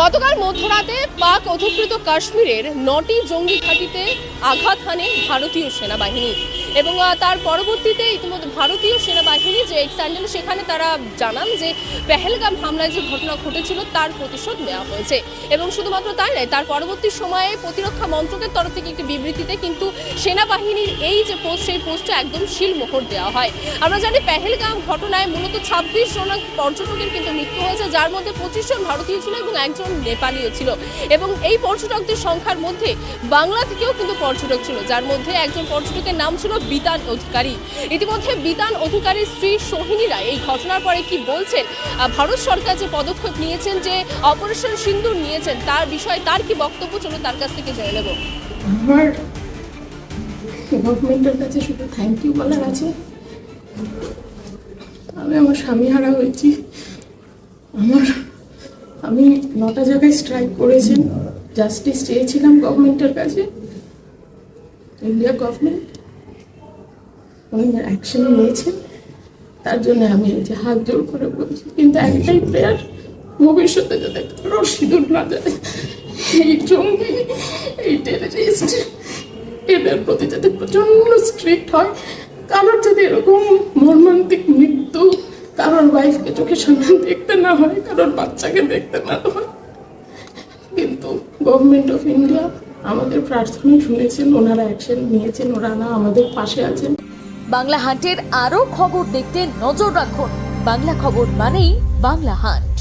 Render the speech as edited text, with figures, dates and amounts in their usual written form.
গতকাল মধ্যরাতে পাক অধিকৃত কাশ্মীরের 9টি জঙ্গি ঘাঁটিতে আঘাত হানে ভারতীয় সেনাবাহিনী এবং তার পরবর্তীতে ইতিমধ্যে ভারতীয় সেনাবাহিনী যে এক্স হ্যান্ডেল সেখানে তারা জানান যে পেহেলগাম হামলায় যে ঘটনা ঘটেছিল তার প্রতিশোধ নেওয়া হয়েছে এবং শুধুমাত্র তাই নয়, তার পরবর্তী সময়ে প্রতিরক্ষা মন্ত্রকের তরফ থেকে একটি বিবৃতিতে কিন্তু সেনাবাহিনীর এই যে পোস্ট সেই পোস্টে একদম শিলমোহর দেওয়া হয়। আমরা জানি পেহেলগাম ঘটনায় মূলত 26 জন পর্যটকের কিন্তু মৃত্যু হয়েছে, যার মধ্যে 25 জন ভারতীয় ছিল এবং একজন নেপালিও ছিল এবং এই পর্যটকদের সংখ্যার মধ্যে বাংলা থেকেও কিন্তু পর্যটক ছিল, যার মধ্যে একজন পর্যটকের নাম ছিল বিতান অধিকারী। ইতিমধ্যে বিতান অধিকারীর স্ত্রী সোহিনী রায় এই ঘটনার পরে কি বলছেন, ভারত সরকার যে পদক্ষেপ নিয়েছেন, যে অপারেশন সিন্দুর নিয়েছেন, তার বিষয়ে তার কি বক্তব্য, চলো তার কাছ থেকে জেনে নেব। আমার গভর্নমেন্টের কাছে শুধু থ্যাংক ইউ বলার আছে। আমি আমার স্বামী হারা হয়েছি। আমি 9টা জায়গায় স্ট্রাইক করেছেন, জাস্টিস চেয়েছিলাম গভর্নমেন্টের কাছে। ইন্ডিয়া গভর্নমেন্ট উনি অ্যাকশন নিয়েছেন, তার জন্য আমি এই যে হাত জোর করে বলছি। কিন্তু একটাই প্রেয়ার, ভবিষ্যতে যাতে কারো সিঁদুর না যায়, এই জঙ্গি, এই টেররিস্ট, এদের প্রতি যাতে প্রচন্ড স্ট্রিক্ট হয়। কারোর যদি এরকম মর্মান্তিক মৃত্যু, কারোর ওয়াইফকে চোখের সামনে দেখতে না হয়, কারোর বাচ্চাকে দেখতে না হয়। কিন্তু গভর্নমেন্ট অফ ইন্ডিয়া আমাদের প্রার্থনা শুনেছেন, ওনারা অ্যাকশন নিয়েছেন, ওনারা আমাদের পাশে আছেন। বাংলা হাটের আরও খবর দেখতে নজর রাখুন। বাংলা খবর মানেই বাংলা হাট।